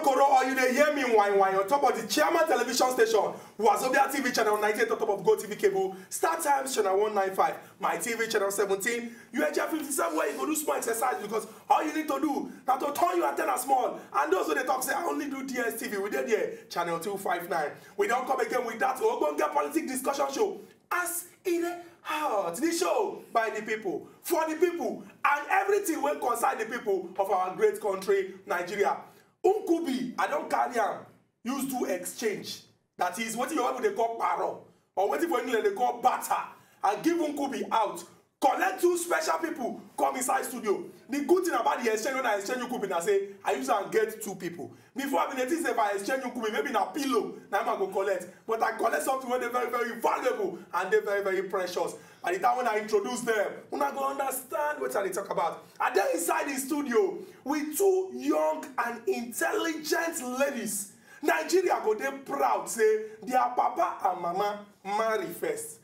Okoro, or you dey hear me whine on top of the chairman television station, Wazobia TV channel 98 on top of Go TV cable, Star Times channel 195, my TV channel 17, UHF 57 where you go do small exercise because all you need to do now to turn your antenna small. And those who they talk say I only do DSTV, we did here, channel 259. We don't come again with that Ogbonge politics discussion show. As in a heart, the show by the people, for the people, and everything will concern the people of our great country, Nigeria. Unkubi, I don't carry am, used to exchange. That is what you have they call paro, or what for England they call batter. I give Unkubi out. Collect two special people come inside studio. The good thing about the exchange when I exchange Unkubi, I say I use and get two people. Before I mean, if I exchange Unkubi, maybe in a pillow, now I'm go collect. But I collect something when they're very, very valuable and they're very, very precious. By the time when I introduce them, when I go understand what they talk about. And then inside the studio with two young and intelligent ladies. Nigeria go dey proud say their papa and mama marry first,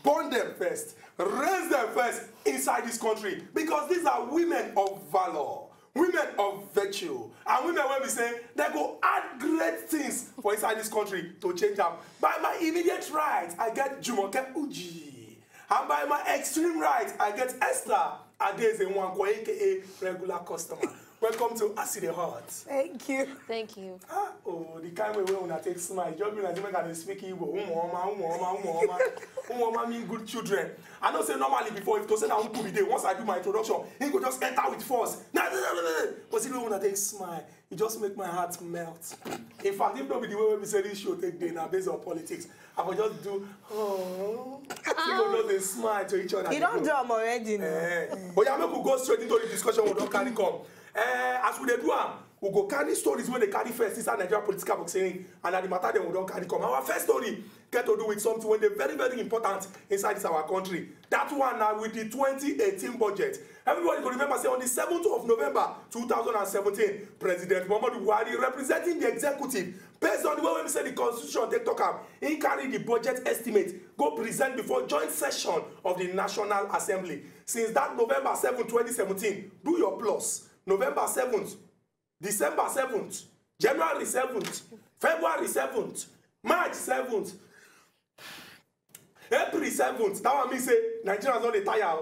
born them first, raise them first inside this country because these are women of valor, women of virtue, and women when we say they go add great things for inside this country to change them. By my immediate right, I get Jumoke Uji, and by my extreme right, I get Esther Nwankwo, aka regular customer. Welcome to Acid the Heart. Thank you. Thank you. Oh, the kind way when I take smile, just be like the man speak Igbo. Umoma mean good children. I don't say normally before if to say that Uncle be once I do my introduction, he could just enter with force. But see when I take smile, it just make my heart melt. In fact, if not be the way we say this show take day now based on politics, I will just do people just smile to each other. You don't do them already. But yeah, we could go straight into the discussion we don't carry come. As we do, we go carry stories when they carry first inside Nigeria political boxing, and at the matter then we don't carry come. Our first story get to do with something when they're very, very important inside this our country. That one now with the 2018 budget. Everybody can remember say on the 7th of November 2017, President Muhammadu Buhari representing the executive, based on the way we say the constitution take talk am, he carry the budget estimate, go present before joint session of the National Assembly. Since that November 7, 2017, do your plus. November 7th, December 7th, January 7th, February 7th, March 7th, April 7th. That one means say Nigerians don't tire.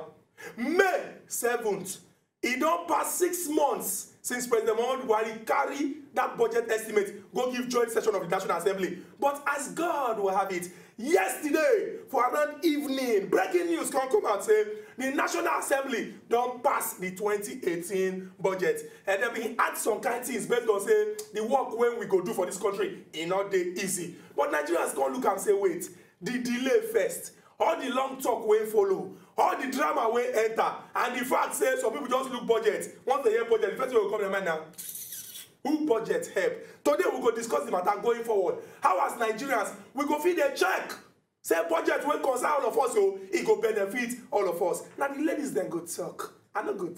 May 7th. It don't pass 6 months since President Muhammadu Buhari carry that budget estimate, go give joint session of the National Assembly. But as God will have it, yesterday, for around evening, breaking news come out say the National Assembly don't pass the 2018 budget. And then we add some kind of things based on say the work when we go do for this country is not dey easy. But Nigerians can't look and say, wait, the delay first, all the long talk will follow, all the drama will enter, and the fact say some people just look budget. Once they hear budget, the first thing will come to mind now. Who budget help? Today we go discuss the matter going forward. How as Nigerians we go feed a check. Say budget will concern all of us, so it go benefit all of us. Now the ladies then go talk. I no go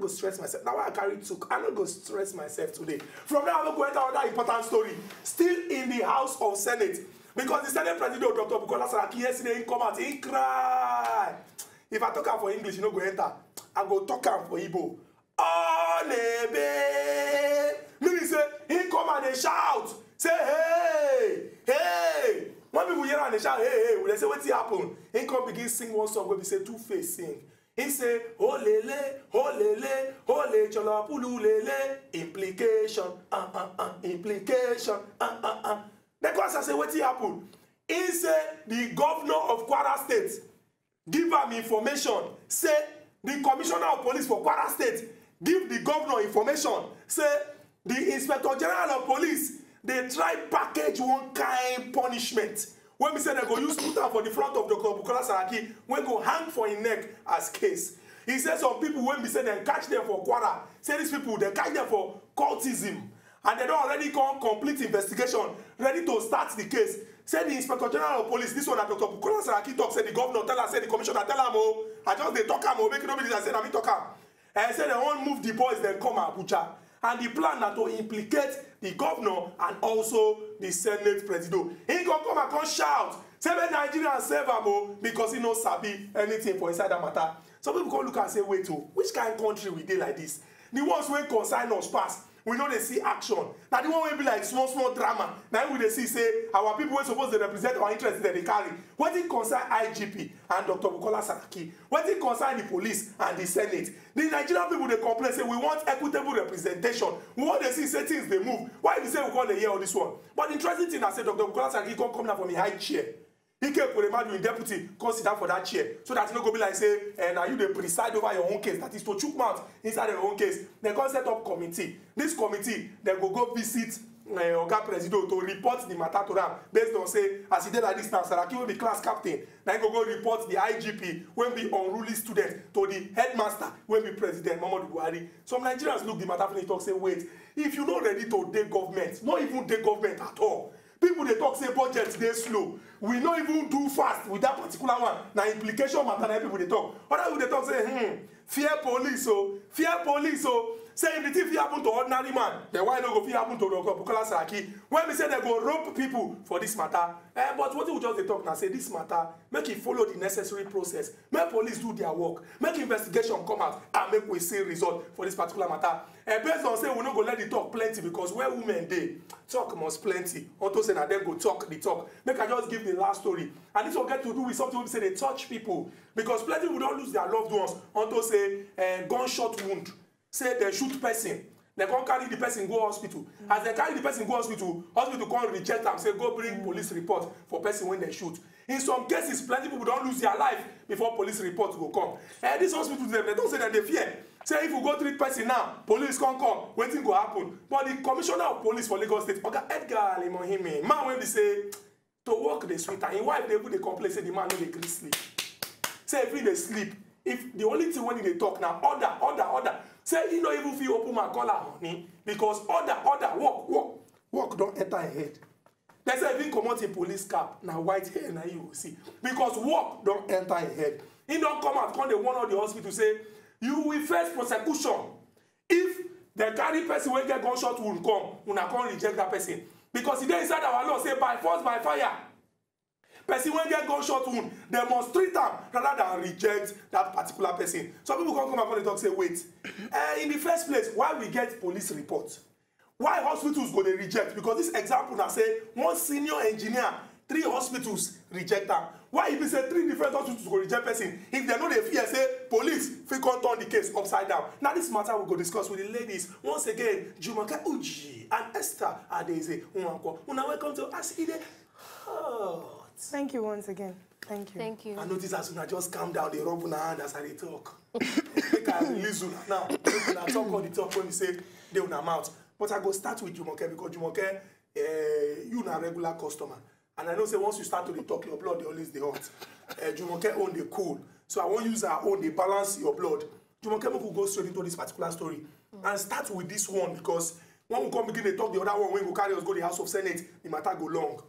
stress myself. Now I carry talk. I no go stress myself today. From now I will go enter another important story. Still in the House of Senate. Because the Senate President Dr. Bukola Saraki yesterday he come out, he cry. If I talk am for English, you no go enter. I go talk am for Igbo. Oh, nebe. Meaning say, he come and they shout. Say, hey, hey. When people hear and they shout, hey, hey, when they say, what's happen? He come begin sing one song where we say Two-Face sing. He say, oh lele, cholopulu lele, implication, implication, The question say, what's happen? He say, the governor of Kwara State give him information. Say, the commissioner of police for Kwara State give the governor information. Say, the inspector general of police, they try package one kind punishment. When we say they go use put for the front of Dr. Bukola Saraki, when go hang for his neck as case. He says some people, when we say they catch them for Kwara, say these people, they catch them for cultism. And they don't already come complete investigation, ready to start the case. Say the inspector general of police, this one that Dr. Bukola Saraki talk, say the governor tell her, say the commissioner tell her, oh, I just they talk am, make it nobody that say, I talk am. And say they won't move the boys, then come Abuja. And the plan na to implicate the governor and also the Senate president. He go come and come shout, say make Nigerians save am because he no sabi anything for inside that matter. Some people come look and say, wait, which kind of country we dey like this? The ones wey concern us pass. we know they see action. Now the one will be like small drama. Now we they see say our people were supposed to represent our interests that they carry. What it concern IGP and Dr. Bukola Saraki? What it concern the police and the Senate? The Nigerian people they complain say we want equitable representation. We want to see say things they move. Why we say we call the year on this one? But the interesting thing I said Dr. Bukola Saraki come now from a high chair. He came for the man in deputy, consider for that chair. So that you no go be like say, now you they preside over your own case. That is to chook mouth inside your own case. They can set up committee. This committee, they go visit Oga President to report the matter to them. Based on say, as he did like this now, Saraki will be class captain. Then go report the IGP, will be unruly student, to the headmaster, will be President Muhammadu Buhari. Some Nigerians look the matter and they talk, say, wait, if you're not ready to take government, not even take government at all, people they talk say budget they slow. We not even do fast with that particular one. Now implication matter na people they talk. Other people they talk say fear police oh. Say if the thing fit happen to ordinary man, then why not go fit happen to Bukola Saraki? When we say they go rope people for this matter, but what we just they talk now say this matter make it follow the necessary process. Make police do their work. Make investigation come out and make we see result for this particular matter. Based on say we not go let the talk plenty because where women dey talk must plenty. Unto say na them go talk the talk. Make I just give the last story. And this will get to do with something we say they touch people because plenty people don't lose their loved ones unto say gunshot wound. Say they shoot person, they can't carry the person go hospital. As they carry the person go hospital can't reject them, say go bring police report for person when they shoot. In some cases, plenty people don't lose their life before police report will come. And this hospital, they don't say that they fear. Say if we go treat person now, police can't come, waiting go happen. But the commissioner of police for Lagos State, Oga Edgar Limohimi, man when they say to work the sweet, and his wife they put the complaint say the man no dey gree sleep. Say if he dey sleep, if the only thing when they talk now, order. Say he no even feel open my collar honey because order, work don't enter your head. They say if he come out in police cap, now white hair now you will see. Because work don't enter your head. He don't come out, come the one of the hospital say, you will face prosecution. If the carry person when get gunshot wound come, una can't reject that person. Because if they inside our law say by force, by fire. Person when get gunshot wound, they must treat them rather than reject that particular person. Some people can come up and talk say, wait, in the first place, why we get police report? Why hospitals go they reject? Because this example now say one senior engineer, 3 hospitals reject them. Why if you say 3 different hospitals go reject person? If they know they fear, say police, we can't turn the case upside down. Now this matter we go discuss with the ladies. Once again, Jumoke Uji and Esther Nwankwo. Una welcome to Ask Ide. Thank you once again. Thank you. Thank you. I notice as soon as just calm down, they rub una hand as I talk. Make I release una now. Una talk all the talk when we say they una mouth. But I go start with Jumoke because Jumoke, you na regular customer. And I know say once you start to talk, your blood they always dey hot. Jumoke own the cool. So I won't use our own, they balance your blood. Jumoke will go straight into this particular story. And start with this one because when we come begin to talk, the other one when we go carry us go to the House of Senate, the matter go long.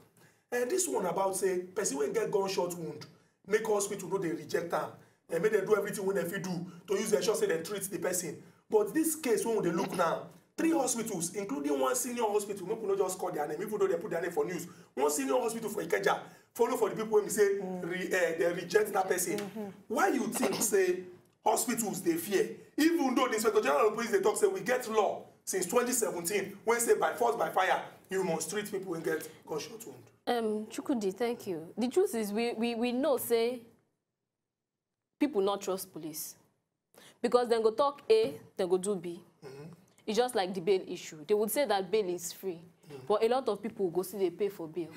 This one about say person when get gunshot wound, make hospital know they reject them, and make them do everything when they fit do to use their shot say they treat the person. But this case when they look now, 3 hospitals, including one senior hospital, we not just call their name, even though they put their name for news. One senior hospital for Ikeja, follow for the people when we say they reject that person. Why you think say hospitals they fear? Even though the Inspector General of Police they talk say we get law since 2017 when say by force by fire you must treat people when get gunshot wound. Chukwudi, thank you. The truth is we know say people not trust police because then go talk A, then go do B. It's just like the bail issue. They would say that bail is free, but a lot of people go see they pay for bail.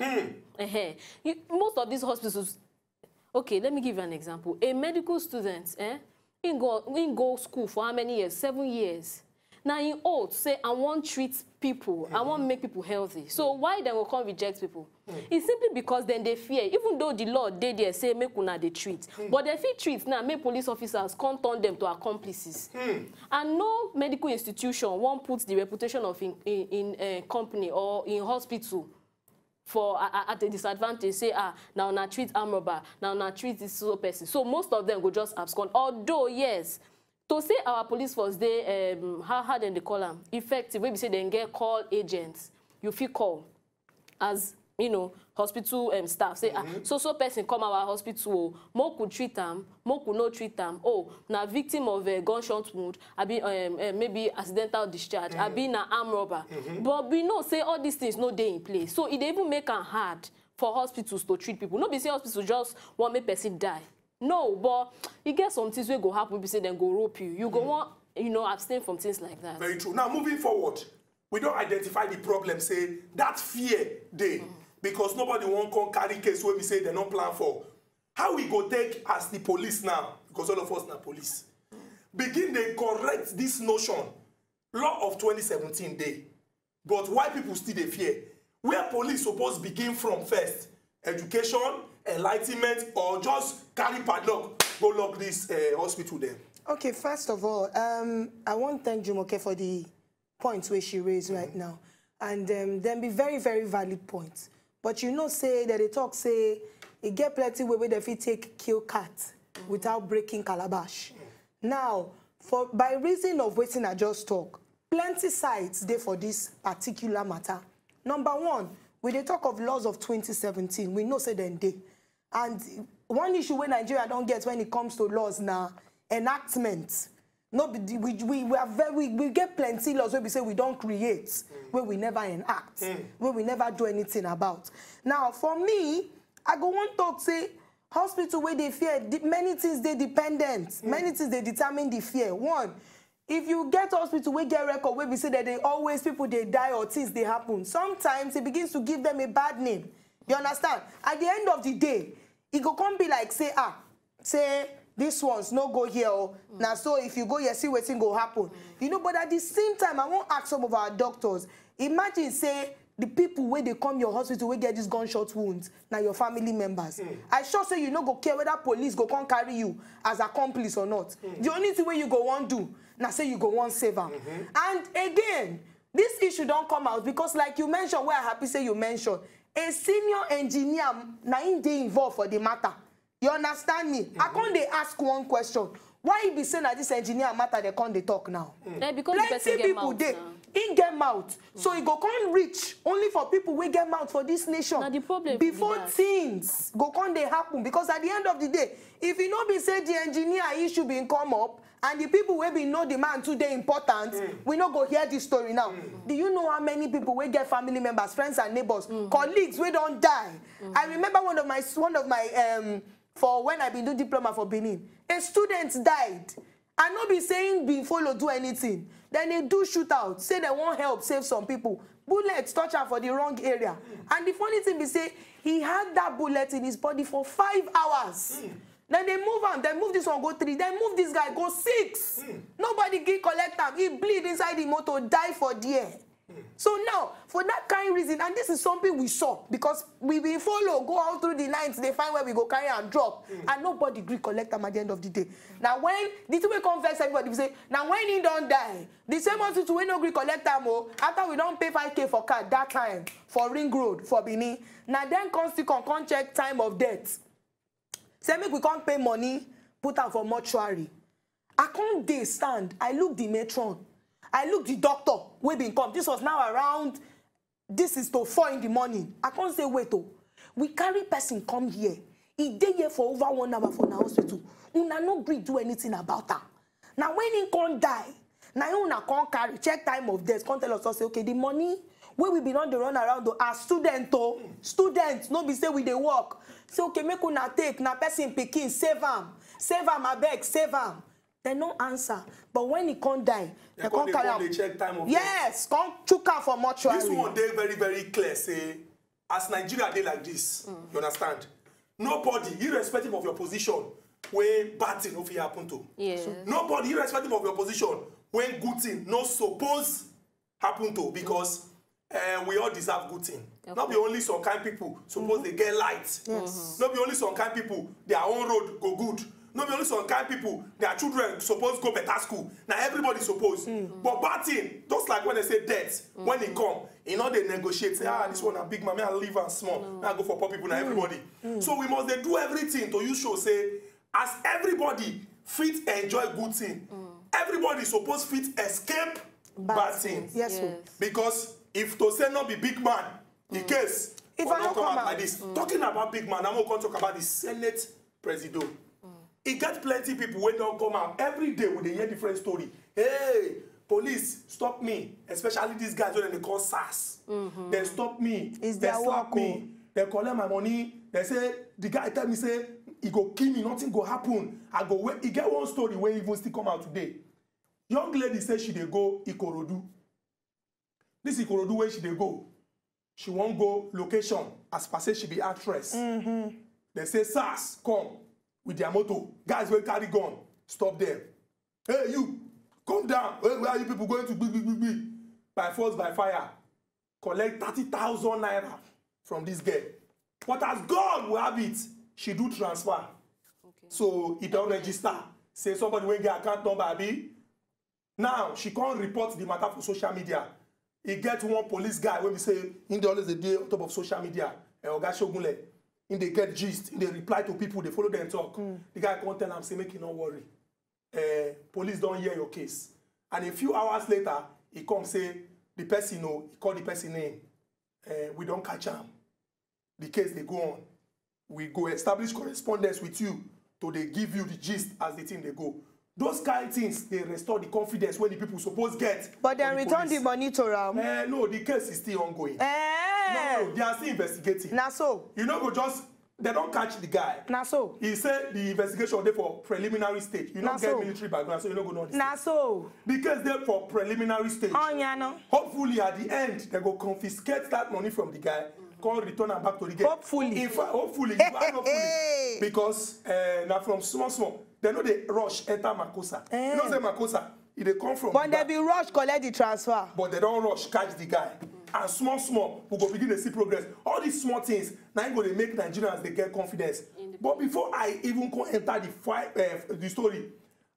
Most of these hospitals. Okay, let me give you an example. A medical student, in go school for how many years? 7 years. Now in old say I want treat people, I want make people healthy. So why they will come reject people? It's simply because then they fear, even though the law they there say make una they treat, but they feel treat now make police officers can't turn them to accomplices. And no medical institution won't put the reputation of in a company or in hospital for at a disadvantage. Say now na treat arm robber, now na treat this sort of person. So most of them go just abscond. Although yes. To say our police force, they how they call them effective. When we say they get call agents, you feel call as you know, hospital staff say, so person come our hospital, mo could treat them, mo could no treat them. Oh, na victim of a gunshot wound, I be maybe accidental discharge, I be na armed robber. But we know say all these things no dey in place. So it even make it hard for hospitals to treat people. No be say hospitals just want make person die. No, but you get some things will go happen. We say then go rope you. You go want, you know, abstain from things like that. Very true. Now moving forward, we don't identify the problem. Say that fear day because nobody won't come carry case where we say they don't plan for. How we go take as the police now? Because all of us now police. Begin they correct this notion. Law of 2017 day. But why people still they fear? Where police supposed begin from first? Education, enlightenment, or just carry padlock, go lock this hospital there? Okay, first of all, I want to thank Jumoke for the points where she raised right now. And then be very, very valid points. But you know, say that they talk, say, it get plenty way where they take kill cat without breaking calabash. Now, by reason of waiting I just talk, plenty sides there for this particular matter. Number one, when they talk of laws of 2017, we know say then they. And one issue where Nigeria don't get when it comes to laws now, enactment. No, we get plenty laws where we say we don't create, where we never enact, where we never do anything about. Now, for me, I go one talk say, hospital where they fear, many things they dependent, many things they determine the fear. One, if you get hospital, we get record where we say that they always people they die or things they happen. Sometimes it begins to give them a bad name. You understand? At the end of the day, it go come be like say say this one's no go here. Now so if you go here, see what thing go happen. You know, but at the same time, I won't ask some of our doctors. Imagine say the people where they come your hospital will get these gunshot wounds. Now your family members. I sure say you no go care whether police go come carry you as accomplice or not. The only thing where you go want do. Now say you go one saver. And again, this issue don't come out because like you mentioned, where I happy say you mentioned, a senior engineer now in dey involved for the matter. You understand me? I can't they ask one question. Why you be saying that this engineer matter they can't they talk now? Because plenty people they in get mouth. So it go can't reach only for people we get mouth for this nation. Now the problem before things go can't they happen because at the end of the day, if you know be say the engineer issue being come up and the people will be know the man today important, we not go hear this story now. Do you know how many people will get family members, friends and neighbors, colleagues we don't die? I remember one of my for when I been do diploma for Benin, a student died. I not be saying be follow do anything. Then they do shootout, say they want help save some people. Bullets touch her for the wrong area. And the funny thing be say he had that bullet in his body for 5 hours. Then they move on, then move this one go 3, then move this guy go 6. Nobody can collect him. He bleed inside the motor, die for there. So now, for that kind of reason, and this is something we saw, because we will follow, go out through the night, they find where we go carry and drop, and nobody agree collect them at the end of the day. Now when, this way converse everybody, we say, now when he don't die, the same hospital we no agree collect them, after we don't pay 5K for car that time, for Ring Road, for Benin, now then come check time of death. Say make we can't pay money, put am for mortuary. I can't dey stand. I look the matron. I look the doctor. We been come. This was now around. This is to 4 in the morning. I can't say wait oh. We carry person come here. He dey here for over 1 hour for the hospital. Una no gree do anything about her. Now when he can't die, now una can't carry check time of death. Can't tell us say okay the money where we been on the run around though as students no be say we dey work. Say okay make una take na person pikin save am abeg save am. They no answer. But when he can't die, they can't carry out. Check time of yes, can't chook out for mortuary. This one they very, very clear. Say, as Nigeria they like this, you understand? Nobody, irrespective of your position, when bad thing if it happen to. Yes. Nobody, irrespective of your position, when good thing no suppose happen to, because we all deserve good thing. Okay. Not be only some kind people suppose they get light. Yes. Not be only some kind people their own road go good. Not be only some kind people, their children suppose go better school. Now everybody suppose. But bad thing, just like when they say death, when they come, you know they negotiate, say, this one a big man, I leave and small. Now I go for poor people, now everybody. So we must they do everything to use show, say, as everybody fit enjoy good thing, everybody suppose fit escape bad thing. Yes. Because if to say not be big man, in case If I don't come out like this, talking about big man, I'm going to talk about the Senate President. He got plenty people when don't come out every day with a hear different story. Hey, police, stop me. Especially these guys when they call SARS. They stop me. It's they their slap work, me. They collect my money. They say, the guy tell me, say, he go kill me, nothing go happen. I go wait. He get one story where he even still come out today. Young lady say she dey go Ikorodu. This Ikorodu where she dey go. She won't go location as per say she be actress. They say SARS come with their motto. Guys will carry gun. Stop them. Hey you, come down. Hey, where are you people going to be? By force, by fire. Collect 30,000 naira from this girl. But as God will have it, she do transfer. Okay. So it don't register. Say somebody will get account number be. Now she can't report the matter for social media. He get one police guy when we say in the always the day on top of social media. Oga Shogunle. In they get gist, in they reply to people, they follow them talk. The guy can't tell them, say, make you not worry. Police don't hear your case. And a few hours later, he come say, the person know, he call the person name. We don't catch him. The case they go on. We go establish correspondence with you to they give you the gist as the thing they go. Those kind of things, they restore the confidence when the people suppose get. But then return the money to them. No, the case is still ongoing. No, they are still investigating. Now so. You know, go just, they don't catch the guy. Now so. He said the investigation there for preliminary stage. You don't get so. military background, so you don't go know this. Now so. The case there for preliminary stage. Oh, yeah, no. Hopefully, at the end, they go confiscate that money from the guy, come return it back to the guy. Hopefully. In fact, hopefully, because now from small, they know they rush enter Makosa. You know, say Makosa, they come from. But they be rush collect the transfer. But they don't rush catch the guy. And small, we go begin to see progress. All these small things, now you go to make Nigerians they get confidence. But before I even go enter the story,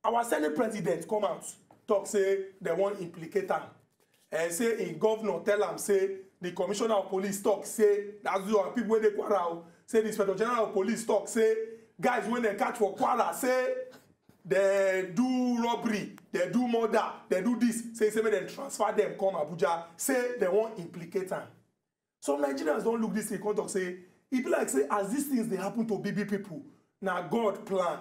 our Senate president come out, talk say they want implicate him. Say in governor tell him say the commissioner of police talk say that's the people when they quarrel. Say the inspector general of police talk say guys when they catch for quarrel say they do robbery, they do murder, they do this. Say they transfer them come Abuja. Say they want implicate them. Some Nigerians don't look this in contact. Say it be like say as these things they happen to BB people. Now God plan.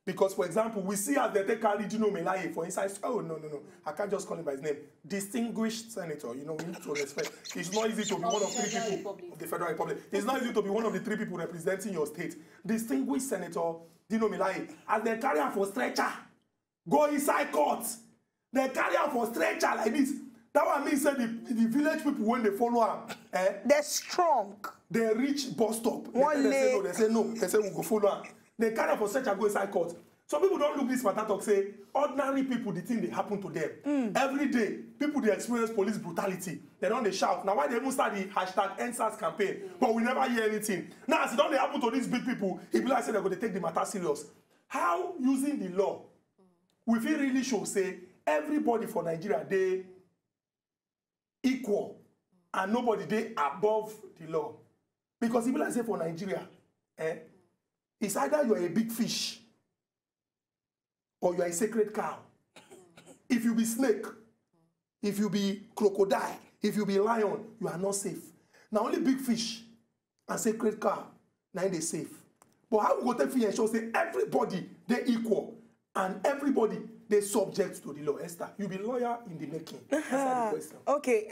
Because for example, we see as they take carry Jumoke for inside. Oh no, I can't just call him by his name. Distinguished senator. You know we need to respect. It's not easy to be one of 3 people of the Federal Republic. It's not easy to be one of the 3 people representing your state. Distinguished senator. Jumoke, as they carry her for stretcher, go inside court. They carry her for stretcher like this. That one means that the village people when they follow her, they're strong. They reach bus stop. They say no. They say we go follow her. They carry her for stretcher, go inside court. Some people don't look this matter talk say ordinary people the thing they happen to them. Every day people they experience police brutality. They don't they shout. Now why they even start the hashtag #EndSARS campaign, but we never hear anything. Now as it don't they happen to these big people, it be like say they're going to take the matter serious. How using the law, we feel really show say everybody for Nigeria they equal and nobody they above the law. Because it be like say for Nigeria, it's either you're a big fish or you are a sacred cow. If you be snake, if you be crocodile, if you be lion, you are not safe. Now only big fish and sacred cow, now they safe. But how we go take fish and show say everybody they equal and everybody they subject to the law. Esther, you be lawyer in the making. Answer the question. Okay,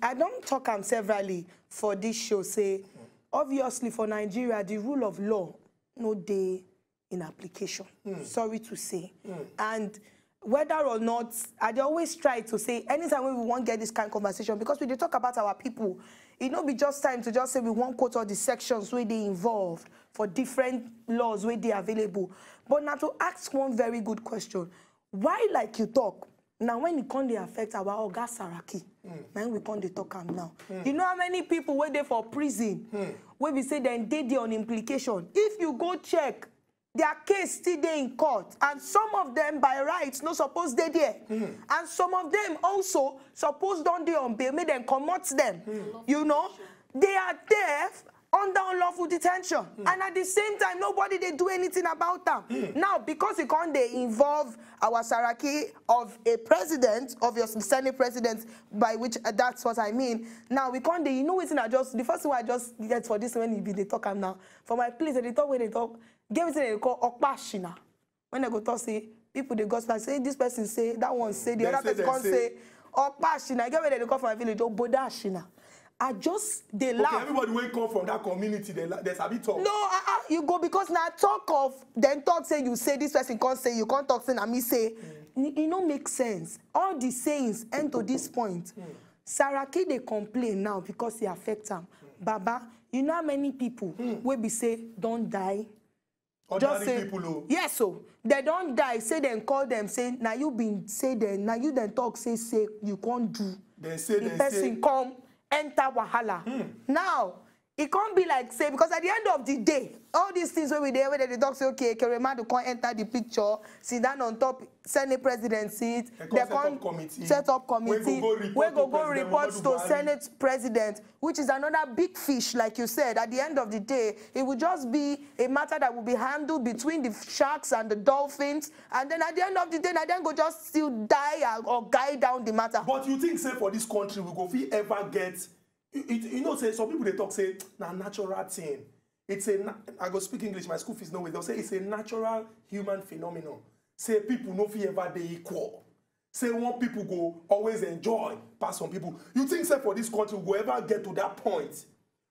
I don't talk severally for this show. Say obviously for Nigeria the rule of law no day in application. Sorry to say. And whether or not, I always try to say, anytime we want to get this kind of conversation, because we talk about our people, it not be just time to just say we won't quote all the sections where they involved for different laws where they available. But now to ask one very good question, why like you talk, now when it can't affect our Bukola Saraki, now we can't talk am now. You know how many people were there for prison, where we say then they on implication. If you go check, their case still there in court, and some of them by rights no suppose they there, and some of them also suppose don't they on bail, make them commot them. You know, they are there under unlawful detention. And at the same time, nobody they do anything about them. Now, because it can't they involve our Saraki of a president, obviously Senate president, by which that's what I mean. Now we can't they, you know what's in the first thing I just get for this when they talk now. For my place, they talk when they talk, give it they call Okpashina. When they go talk say people they gospel say this person say, that one say, the other person can't say Okpashina. I get where they call from my village, Bodashina. I just they laugh. Okay, everybody will come from that community. There's a bit talk. No, you go because now talk of then talk say you say this person can't say you can't talk say and me say it don't make sense. All the sayings end to this point. Saraki they complain now because they affect them. Baba, you know how many people will be say don't die. Just say people. Yes, so they don't die. Say then call them say now you been say then now you then talk say you can't do. They say the person come. Enter wahala. Now, it can't be like say because at the end of the day, all these things where we there, where they talk say okay, Keremadu can't enter the picture, sit down on top, Senate president seat, they can't set up committee, we go report to Senate president, which is another big fish, like you said. At the end of the day, it will just be a matter that will be handled between the sharks and the dolphins, and then at the end of the day, I then go just still die or guide down the matter. But you think say for this country we go fit ever get? You know, say some people they talk say na natural thing. It's I go speak English. My school fees no way. They'll say it's a natural human phenomenon. Say people no fit ever they equal. Say one people go always enjoy pass some people. You think say for this country we go ever get to that point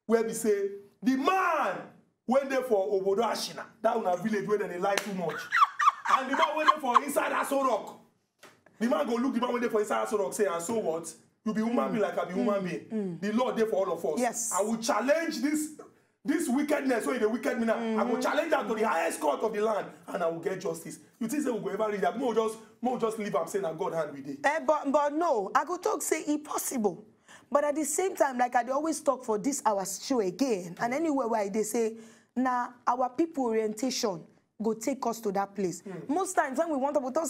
where we say the man went there for Obodo Ashina, that one a village where they lie too much, and the man went there for inside Aso Rock. The man go look the man went there for inside Aso Rock say and so what? You be human being like I be human being. The Lord there for all of us. Yes. I will challenge this wickedness. So in the wicked manner, I will challenge that to the highest court of the land, and I will get justice. You think say we go ever reach that? More just leave am saying that God hand with it. But no, I go talk say impossible. But at the same time, like I always talk for this our show again, and anywhere where they say, now our people orientation go take us to that place. Most times when we want to talk,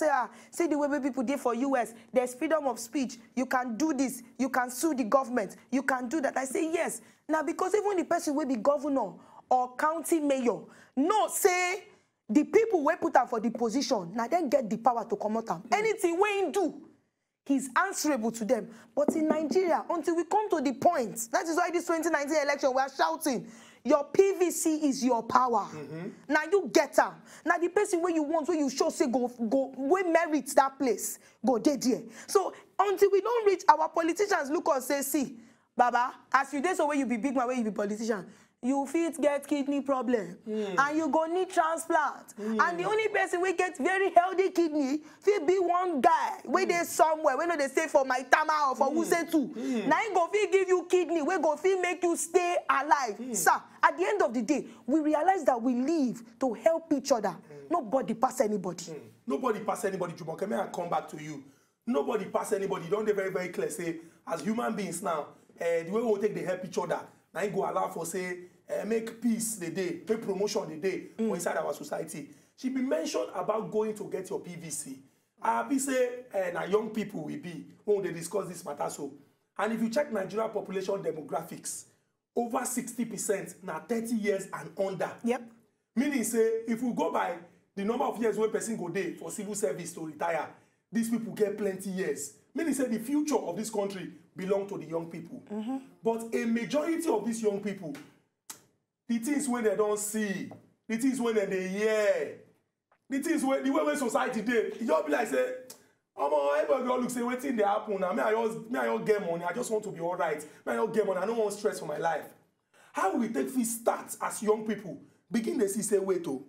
say the way people did for US, there's freedom of speech. You can do this. You can sue the government. You can do that. I say yes. Now because even the person will be governor or county mayor, no say the people will put up for the position. Now then get the power to come out. Anything we do, he's answerable to them. But in Nigeria, until we come to the point, that is why this 2019 election we are shouting. Your PVC is your power. Now you get her. Now the person where you want, where you show say go, we merit that place. Go there. So until we don't reach, our politicians look and say, see, Baba, as you did so where you be big man, where you be politician, you fit get kidney problem. And you go need transplant. And the only person we get very healthy kidney, fit be one guy, where they somewhere, when they say for my Tama or for who say too. Now he go fit give you kidney, we go fit make you stay alive. Sir, at the end of the day, we realize that we live to help each other. Nobody pass anybody. Nobody pass anybody, Jumoke. May I come back to you? Nobody pass anybody. Don't they very, very clear say, as human beings now, the way we take they help each other. Now you go allow for say, make peace the day, make promotion the day for inside our society. She be mentioned about going to get your PVC. I be say, now young people will be when they discuss this matter so. And if you check Nigeria population demographics, over 60% now 30 years and under. Yep. Meaning say, if we go by the number of years when person go there for civil service to retire, these people get plenty years. Meaning say the future of this country belong to the young people. But a majority of these young people, the things when they don't see, the things when they hear, the things when the way society did, you just be like say, everybody look say waiting they happen now. May I just get money. I just want to be all right. May I just get money. I don't want stress for my life. How will we take this start as young people? Begin to see say wait to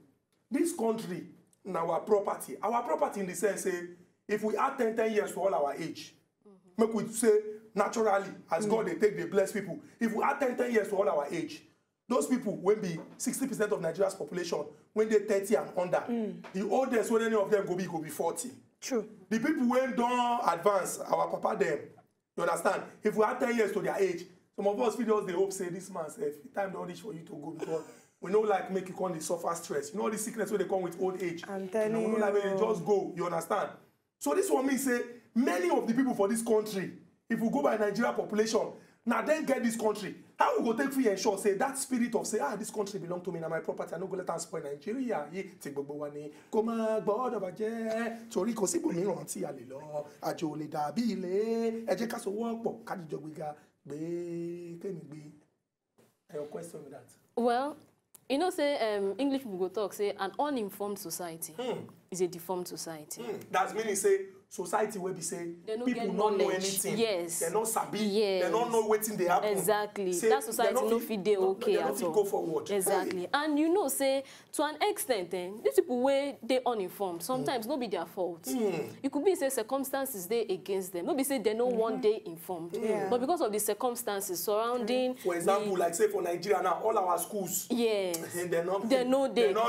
this country now our property. Our property in the sense say if we add 10 years to all our age, make we say naturally as God they take they bless people. If we add 10 years to all our age, those people will be 60% of Nigeria's population when they're 30 and under. The oldest when any of them go be 40. True. The people when don't advance, our papa them, you understand? If we add 10 years to their age, some of us feel they hope say this man say time don't reach for you to go because we know like make you come the suffer stress. You know the sickness where they come with old age. I'm telling you. We know like when they just go, you understand? So this one means say many of the people for this country, if we go by Nigeria population, Now then get this country. How we go take free ensure say that spirit of say this country belong to me na my property I no go let am spoil Nigeria yi ti gbogbo wa ni kó má gbọ́dọ̀ bàjẹ́ torí kò sí ibòmíràn tí a lè lọ àjò lè dàbí ilé ẹ jẹ́ ká so wọ́pọ̀ ká dìjọ gbéga gbé kémi gbé. Your question with that. Well, you know, say English people go talk say an uninformed society is a deformed society. That's meaning say society where we say people don't know anything. Yes. They're not sabi. Yes. They don't know waiting they happen. Exactly. Say, that society no fit dey okay at all. They don't go forward. Exactly. Hey. And you know, say to an extent, these people where they uninformed, sometimes no be their fault. It could be say circumstances they against them. No be say they no one day informed. But because of the circumstances surrounding. For example, like say for Nigeria now, all our schools. Yes. They're not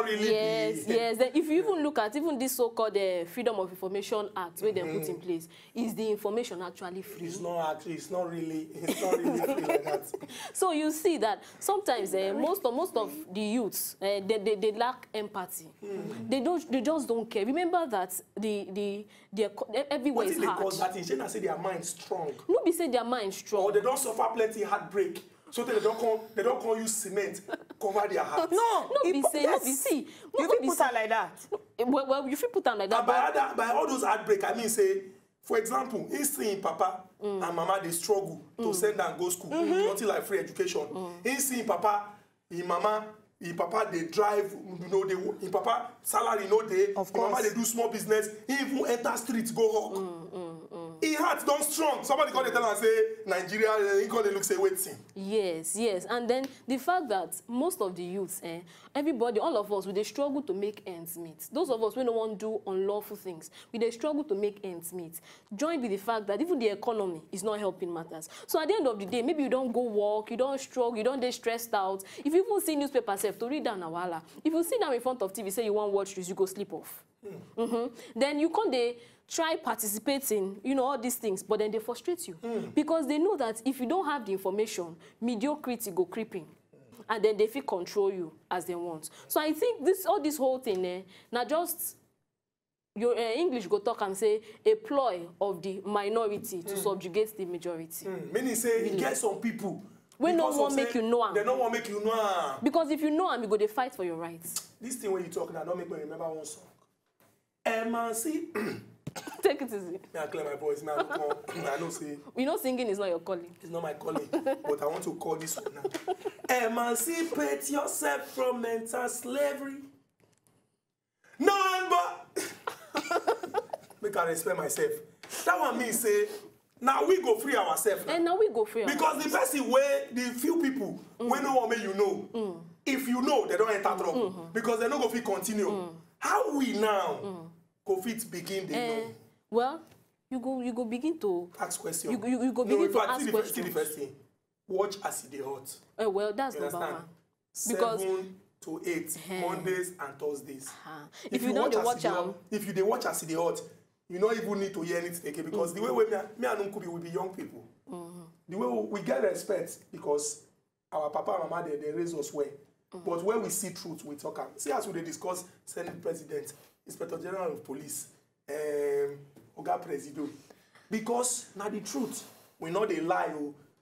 really. Yes. Then if you even look at even this so-called Freedom of Information Act where they put in place, is the information actually free? It's not really free like that. So you see that sometimes most of the youths they lack empathy. They just don't care. Remember that everywhere is hard. Because that in China say their mind strong. No be say their mind strong. Or they don't suffer plenty heartbreak. So they don't come use cement cover their heart. No, be say, yes. no be see. You fit put her like that. Well, you fit put her like that. By all those heartbreak, I mean say, for example, he seeing Papa and Mama they struggle to send them go school, until like free education. He seeing Papa, his Mama, his Papa they drive, you know, his Papa salary no day. His Mama they do small business. He even enter streets go hawk. He heart don't strong. Somebody call the tell and say Nigeria. He call the look say waiting. Yes. And then the fact that most of the youths, everybody, all of us, we they struggle to make ends meet. Those of us we don't want to do unlawful things. We they struggle to make ends meet. Joined with the fact that even the economy is not helping matters. So at the end of the day, maybe you don't go work, you don't struggle, you don't get stressed out. If you even see newspaper self to read down a wala, if you sit down in front of TV say you want to watch this, you go sleep off. Then you can't try participating, you know, all these things, but then they frustrate you because they know that if you don't have the information, mediocrity go creeping, and then they feel control you as they want. So I think all this whole thing, now just your English go talk and say a ploy of the minority to subjugate the majority. Meaning say you get some people. We no want make you know. They don't want make you know. Because if you know them, you go they fight for your rights. This thing when you talk now, don't make me remember one song. Emancy. Take it easy. I clear my voice now. I know say. You know singing is not your calling. It's not my calling, but I want to call this one now. Emancipate yourself from mental slavery. None but make I respect myself. That one means say now we go free ourselves. And now we go free because the person where the few people when no one may you know. If you know, they don't enter trouble because they don't go fit continue. How we now go fit begin the know? Well, you go begin to ask questions. You go begin to ask questions. See the first thing. Watch as they hot. Well, that's number one. Because 7 to 8 Mondays and Thursdays. If you don't watch them, if you watch as they hot, you don't even need to hear anything again because the way me and Unkubi will be young people. The way we get respect because our papa and mama they raise us well. But when we see truth, we talk. See as we discuss Senate President, Inspector General of Police, Oga Presido. Because now the truth, we know they lie,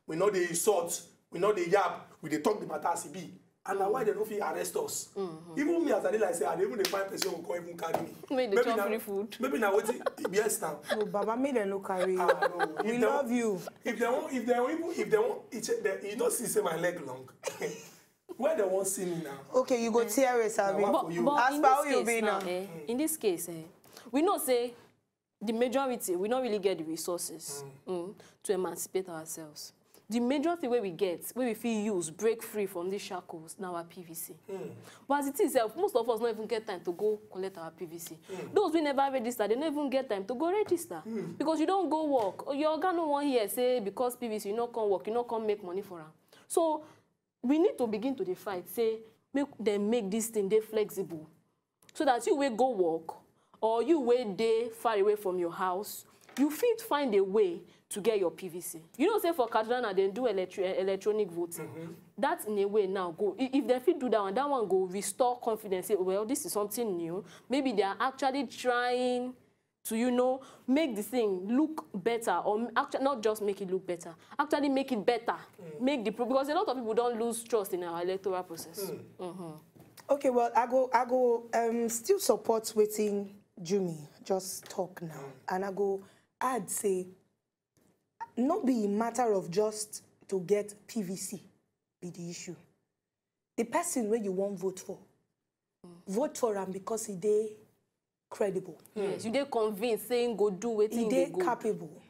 we know they insult, we know they yap, we they talk the matter as it be. And now why they don't feel arrest us? Even me as I like say, I even the find person who can't even carry me. Maybe now food. Maybe now waiting. Yes now. No, Baba, me they no carry you. No. We love you. If they want, you don't see say my leg long. Where they won't see me now? Okay, you go tear it, Sabi. But as far as you be now. In this case, we know say the majority we don't really get the resources to emancipate ourselves. The majority where we feel use break free from these shackles now our PVC. But as it is, most of us don't even get time to go collect our PVC. Those we never register, they don't even get time to go register because you don't go work. Your organ no one here say because PVC you not come work, you not come make money for them. So we need to begin to fight. Say make this thing they flexible, so that you will go work or you will day far away from your house, you fit find a way to get your PVC. You know, say for Kaduna, they do electronic voting. That's in a way now go. If they fit do that one go restore confidence. Say, well, this is something new. Maybe they are actually trying to, you know, make the thing look better, or actually not just make it look better, actually make it better, make the because a lot of people don't lose trust in our electoral process. Okay, well, I go still support waiting Jumi just talk now, and I go add say not be a matter of just to get PVC be the issue. The person where you won't vote vote for him because he dey credible. Yes, you dey convinced saying go do wetin he dey capable.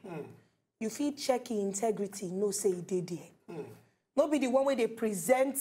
You feel check his integrity, no say he dey there. No be the one where they present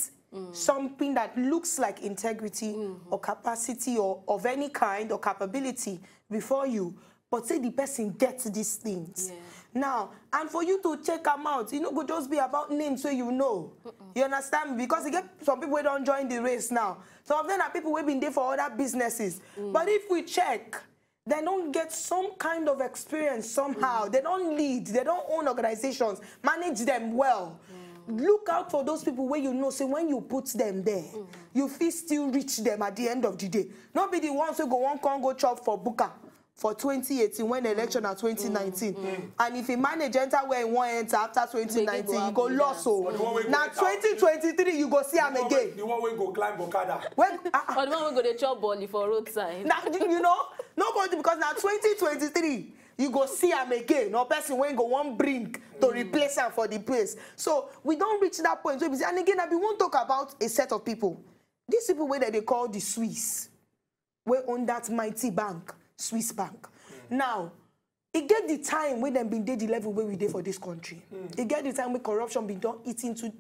something that looks like integrity or capacity or of any kind or capability before you, but say the person gets these things. Yeah. Now, and for you to check them out, it no go just be about names so you know. You understand me? Because you get some people who don't join the race now. Some of them are people who have been there for other businesses. But if we check, they don't get some kind of experience somehow. They don't lead. They don't own organizations. Manage them well. Look out for those people where you know, say when you put them there, you feel still reach them at the end of the day. Not be the ones who go chop for Buka for 2018 when the election at 2019. And if he manage enter where he want enter after 2019, you go lost. So now 2023, you go see him again. The one will go climb Okada. Or the one will go the chop ball for roadside. Now, you know, nobody, because now 2023, you go see him again. No person when go one bring to replace him for the place. So we don't reach that point. So, and again, we won't talk about a set of people. These people where they call the Swiss, we own that mighty bank, Swiss bank. Now, it get the time when them been there the level where we did for this country. It get the time when corruption been done eat into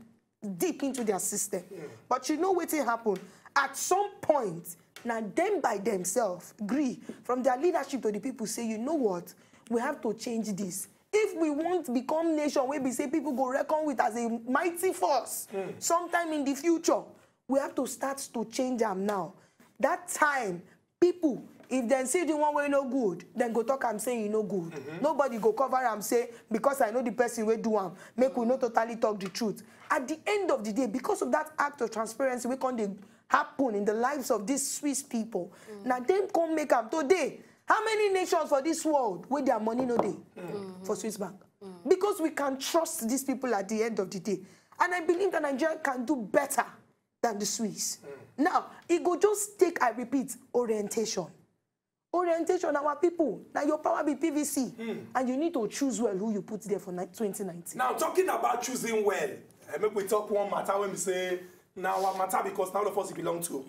deep into their system. But you know what will happen? At some point, now them by themselves agree from their leadership to the people say, you know what? We have to change this. If we want to become nation where we say people go reckon with as a mighty force sometime in the future, we have to start to change them now. That time, people, if they see the one way no good, then go talk and say you no good. Nobody go cover and say, because I know the person will do make we not totally talk the truth. At the end of the day, because of that act of transparency, we can't happen in the lives of these Swiss people. Now them come make up today. How many nations for this world where their money no day for Swiss bank? Because we can trust these people at the end of the day. And I believe that Nigeria can do better than the Swiss. Now, it go just take, I repeat, orientation. Orientation, our people. Now, your power be PVC. And you need to choose well who you put there for 2019. Now, talking about choosing well, make we talk one matter when we say, now our matter because now all of us belong to.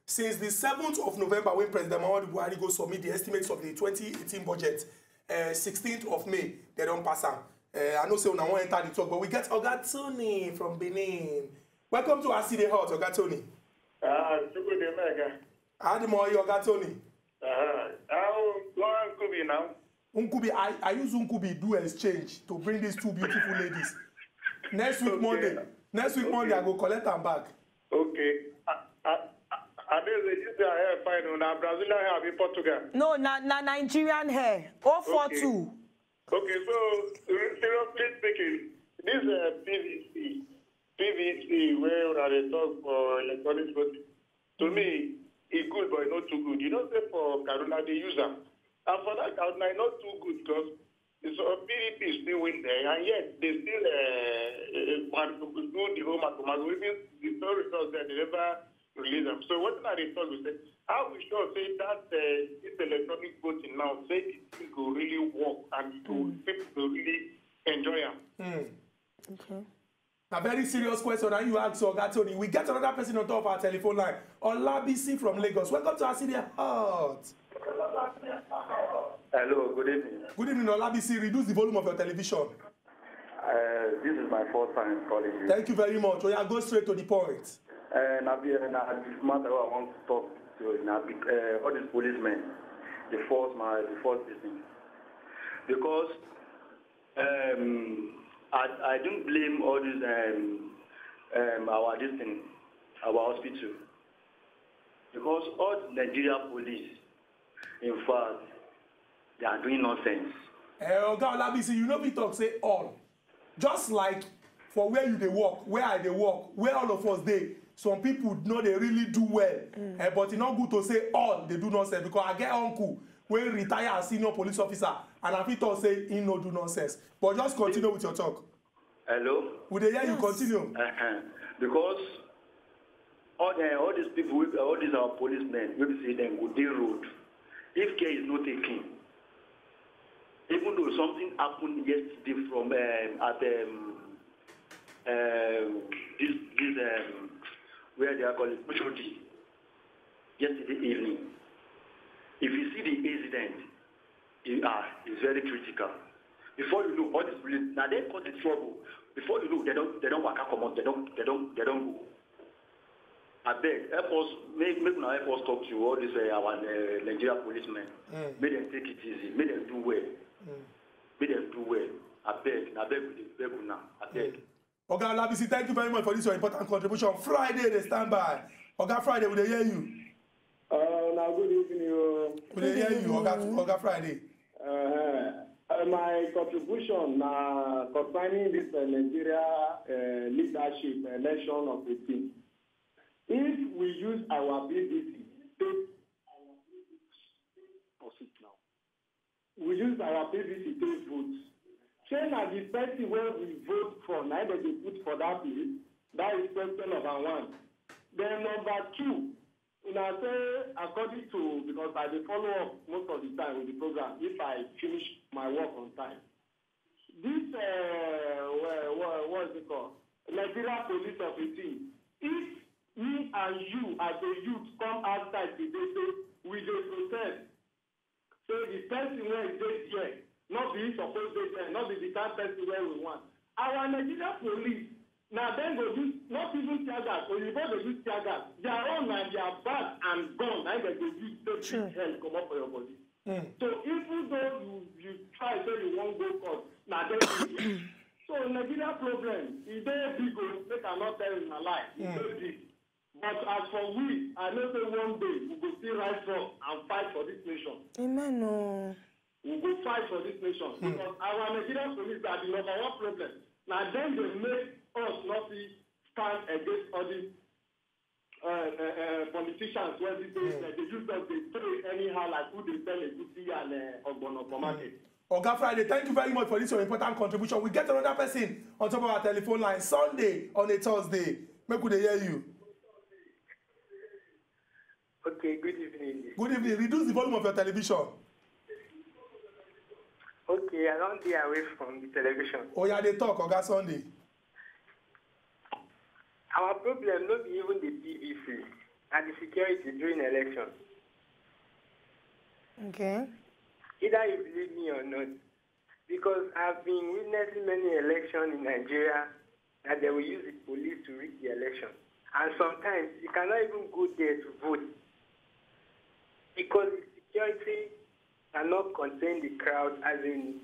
Since the 7th of November, when President Muhammadu Buhari go submit the estimates of the 2018 budget, 16th of May, they don't pass on. I know say I won't enter the talk, but we get Oga Tony from Benin. Welcome to Aside Hot, Oga Tony. Chukwudi Mega. How do you Oga Tony? How Nkubi now? Nkubi, I use Nkubi do exchange to bring these two beautiful ladies. Next week Monday, I go collect them back. Okay. I know this hair fine now. Brazilian hair in Portugal. No, na Nigerian hair. 042. Okay, so seriously speaking, this PVC where they talk for electronic voting, to me, it's good, but it's not too good. You don't say for Kaduna they use them. And for that Kaduna, it's not too good because PDP still win there, and yet they still do the whole mathematics. Even the third results there, they never release them. So what are they talking about? How we should say that this electronic voting now, say it will really work and people will really enjoy them. Okay. A very serious question, and you ask Oga Tony. We get another person on top of our telephone line. Olabisi from Lagos. Welcome to Aside Hot. Hello, good evening. Good evening, Olabisi. Reduce the volume of your television. This is my first time calling you. Thank you very much. We are going straight to the point. This matter I want to talk to all these policemen, the first business. Because I don't blame all these our hospital. Because all the Nigeria police, in fact, they are doing nonsense. Oga Olabisi, you know we talk say all. Just like for where you dey work, where I dey work, where all of us dey, some people know they really do well. But it's not good to say all they do nonsense because I get uncle wey retire as senior police officer, and I fit talk say he no do nonsense. But just continue with your talk. Hello? We dey hear you continue. Because all these people, all these our policemen, we say them go dey road. If care is not taken, even though something happened yesterday from at where they are called Pushoti, yesterday evening. If you see the incident, it's very critical. Before you know, all these police now they caught in trouble. Before you know, they don't work out, come on, they don't go. I beg, help us, make now help us talk to all these our Nigerian policemen. Make them take it easy, make them do well. Make them do well. I beg now, I beg. Oga Olabisi, thank you very much for this your important contribution. Friday, they stand by. Oga Friday, will they hear you? Now good evening. Will they hear you, Oga Friday? My contribution concerning this Nigeria leadership election of the team. If we use our BBC, we use our BBC to vote. Change at the party where we vote for, neither they put for that place. That is question number one. Then number two, I say according to, because I will follow up most of the time with the program if I finish my work on time. This, what is it called? Nigeria police officer. If me and you as a youth come outside today, say we dey protest. So the person where is here, not be supposed to be, not be the kind person where we want. Our Nigeria police, now then go use, not even tear gas, or you go use tear gas. They are on and they are bad and gone, and they go use take hell come up for your body. So even though you try say you won't go court, now then so Nigeria problem, is there big go, they cannot tell in a lie, it's very big. But as for we, I know that one day we will still rise up and fight for this nation. Amen. No. We will fight for this nation because our Nigerian police are the number one problem. Now then they make us not stand against all these politicians where they use us, they throw anyhow like who they sell a goodie and Ogbono market. Oga Friday, thank you very much for this your important contribution. We get another person on top of our telephone line Sunday on a Thursday. Make we hear you. Okay, good evening. Good evening. Reduce the volume of your television. Okay, I don't be away from the television. Oh yeah, they talk, Oga Sunday. Our problem not be even the PVC and the security during election. Okay. Either you believe me or not, because I've been witnessing many elections in Nigeria that they will use the police to rig the election. And sometimes you cannot even go there to vote because the security cannot contain the crowd, as in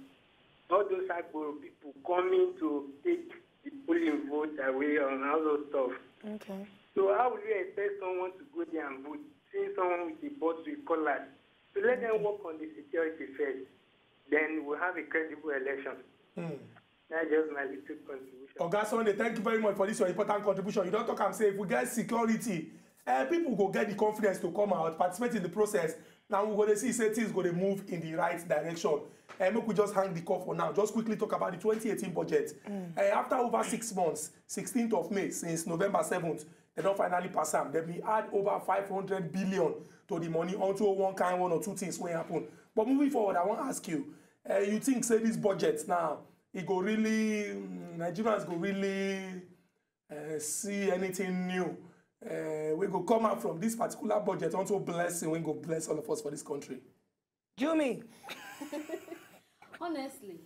all those Agboro people coming to take the polling vote away and all those stuff. Okay. So how will you expect someone to go there and vote, seeing someone with the bottle with collars? So let them work on the security first. Then we'll have a credible election. That's just my little contribution. Oga Sunday, thank you very much for this your important contribution. You don't talk and say if we get security, people go get the confidence to come out, participate in the process. Now we're going to see say things going to move in the right direction. Make we just hang the call for now. Just quickly talk about the 2018 budget. After over 6 months, 16th of May, since November 7th, they don't finally pass them. They will add over 500 billion to the money onto one or two things will happen. But moving forward, I want to ask you, you think say this budget now, it go really, Nigerians go really see anything new? We go come out from this particular budget onto blessing, we go bless all of us for this country. Jumi. honestly,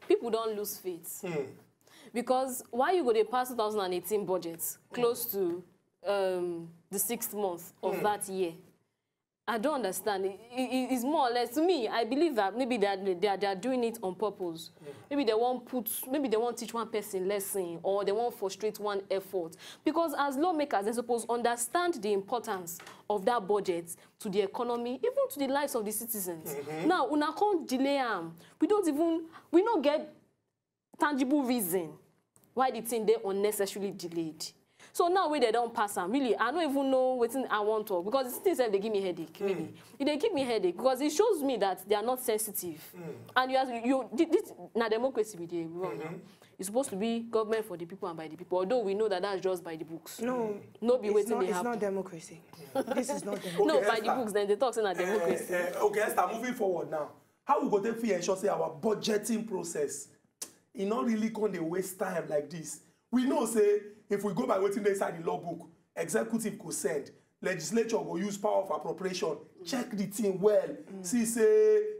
people don't lose faith. Because why you go to pass 2018 budget close to the 6th month of that year? I don't understand. It's more or less, to me, I believe that maybe they are doing it on purpose. Maybe they won't teach one person lesson, or they won't frustrate one effort. Because as lawmakers, they're supposed to understand the importance of that budget to the economy, even to the lives of the citizens. Now, we can't delay them. We don't get tangible reason why the thing they unnecessarily delayed. So now when they don't pass them, really, I don't even know what I want to, because things they give me headache, really. They give me headache because it shows me that they are not sensitive. And this na democracy we run now. It's supposed to be government for the people and by the people, although we know that that's just by the books. No, be waiting they have. It's not democracy. This is not democracy. No, by the books, then they talk saying democracy. Okay, Esther, moving forward now. How we go take fit ensure say our budgeting process, it not really going to waste time like this? We know say if we go by waiting inside the law book, executive go send, legislature go use power of appropriation, check the thing well, see say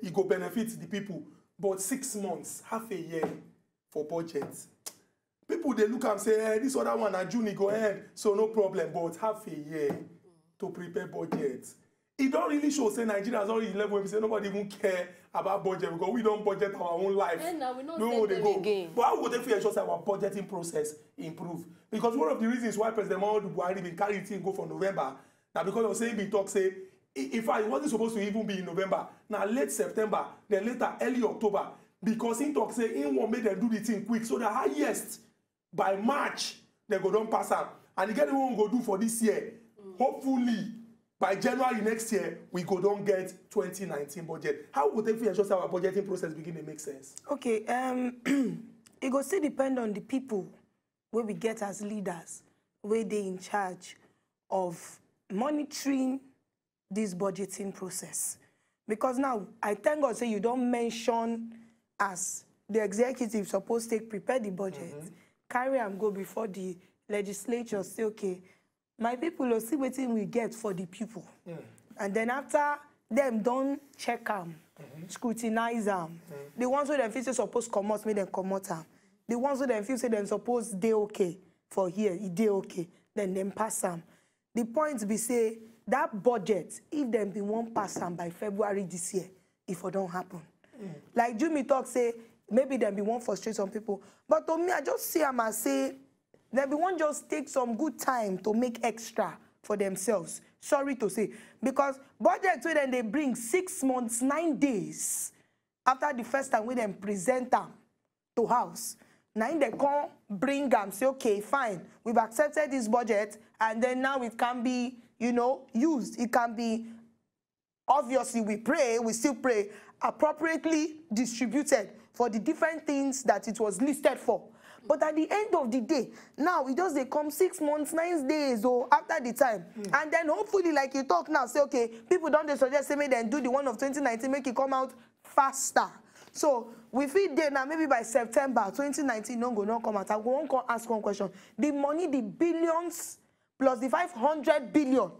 it go benefit the people. But 6 months, half a year for budget. People they look and say, hey, this other one at June go ahead, so no problem. But half a year to prepare budget. It don't really show say Nigerians already level where we say nobody even care about budget because we don't budget our own life. And now we not know they go. Again. But how would they feel ensure our budgeting process improve? Because one of the reasons why President Muhammadu Buhari been carrying thing go for November, now because of saying big talk say, in fact, it wasn't supposed to even be in November. Now late September, then later early October, because in talk say in one make them do the thing quick, so the highest by March they go don't pass out, and again what we go do for this year. Hopefully by January next year we go don't get 2019 budget. How would they feel ensure our budgeting process begin to make sense? Okay, it go still depend on the people where we get as leaders, where they in charge of monitoring this budgeting process. Because now I thank God say you don't mention as the executive supposed to prepare the budget, carry and go before the legislature, say, okay, my people will see what we get for the people. And then after them don't check them, scrutinize them. The ones who them feel say supposed to come out, make them come out. The ones who them feel say them supposed they okay for here, they okay, then them pass them. The point be say that budget, if them be one pass them by February this year, if it don't happen. Like Jimmy talk say, maybe there be one frustrate some people. But to me, I just see them and say, there be one just take some good time to make extra for themselves. Sorry to say. Because budget when they bring 6 months, 9 days after the first time when they present them to house. Now they come bring them, say, okay, fine, we've accepted this budget, and then now it can be, you know, used. It can be, obviously we pray, we still pray, appropriately distributed for the different things that it was listed for. But at the end of the day, now it does they come 6 months, 9 days or after the time. And then hopefully, like you talk now, say, okay, people don't they suggest say maybe then do the one of 2019, make it come out faster. So we feel there now, maybe by September 2019, no come out. I won't ask one question. The money, the billions plus the 500 billion,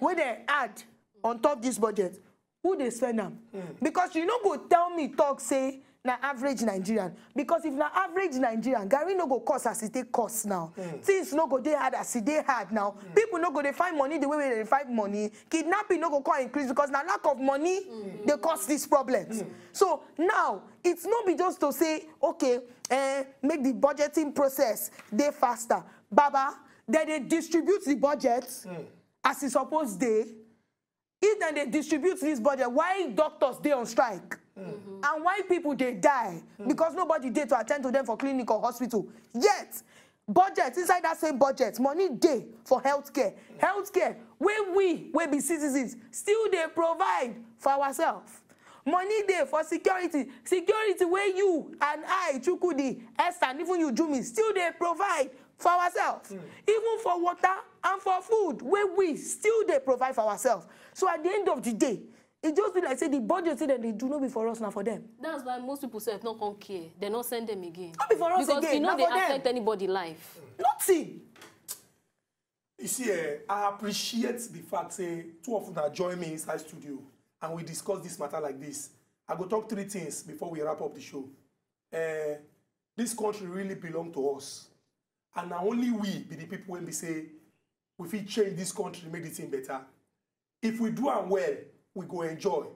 where they add on top this budget, who they spend them? Because you know go tell me talk say na average Nigerian. Because if na average Nigerian, Gary no go cost as it take cost now. Things no go they hard as it they hard now. People no go they find money the way they find money. Kidnapping no go call increase because na lack of money they cause these problems. So now it's not be just to say okay, make the budgeting process they faster. Baba, then they distribute the budget as it's supposed they. If then they distribute this budget, why doctors they on strike? And why people they die? Because nobody there to attend to them for clinic or hospital. Yet, budget, inside that same budget, money day for healthcare. Healthcare, where we be citizens, still they provide for ourselves. Money there for security. Security where you and I, Chukwudi, Esther, and even you, Jumi, still they provide for ourselves. Even for water and for food, where we still they provide for ourselves. So at the end of the day, it just be like say the budget say that they do not be for us, not for them. That's why most people say if not come care, they not send them again. Not be for us because again, you know not they for them. affect anybody's life. Nothing. You see, I appreciate the fact say two of them join me inside studio and we discuss this matter like this. I go talk 3 things before we wrap up the show. This country really belongs to us. And now only we be the people when we say we fit change this country, make the thing better. If we do it well, we go enjoy.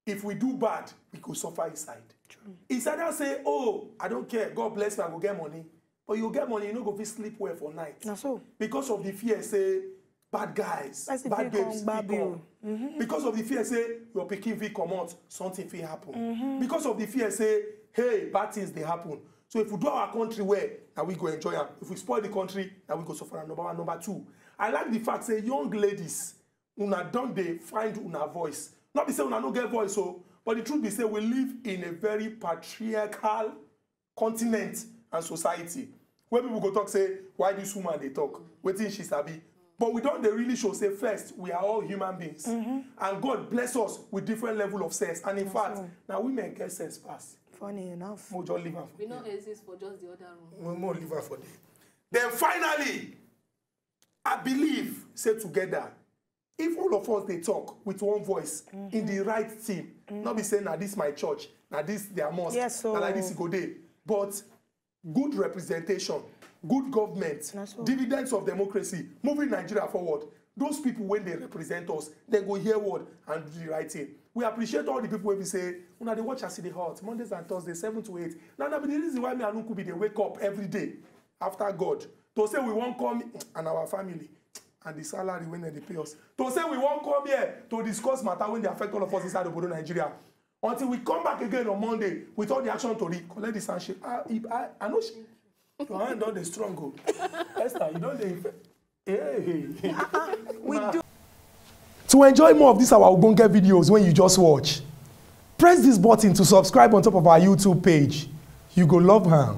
If we do bad, we go suffer inside. True. It's either say, oh, I don't care, God bless me, I go get money. But you get money, you don't go fit sleep well for night. Not so. Because of the fear, say, bad guys, bad babes, come. Because of the fear, say, your pikin fit come out, something fit happen. Because of the fear, say, hey, bad things they happen. So if we do our country well, now we go enjoy am. If we spoil the country, now we go suffer am. Number one. Number two, I like the fact say young ladies, una don dey find una voice. Not be say una no get voice, so, but the truth be say we live in a very patriarchal continent and society where people go talk say, why this woman dey talk? Wetin she sabi? But we don't really show say first we are all human beings, and God bless us with different level of sense. And in fact, now women get sense pass. Funny enough. We just leave her for we don't exist for just the other room. we more leave her for them. Then finally, I believe say together, if all of us they talk with one voice in the right team, not be saying now this my church, now this their mosque, Yes, so- now like this go day, but good representation, good government, dividends of democracy, moving Nigeria forward. Those people, when they represent us, they go hear word and do the right thing. We appreciate all the people when we say, when they watch us in the hot, Mondays and Thursdays, 7 to 8. Now, the reason why me and Uncle they wake up every day after God to say we won't come and our family and the salary when they pay us. To say we won't come here to discuss matter when they affect all of us inside of Nigeria. Until we come back again on Monday with all the action to collect the sanction. I know she. Your hand on the strong go. Esther, you don't hey. We do. To enjoy more of these our Ogbonge videos when you just watch, press this button to subscribe on top of our YouTube page. You go love her.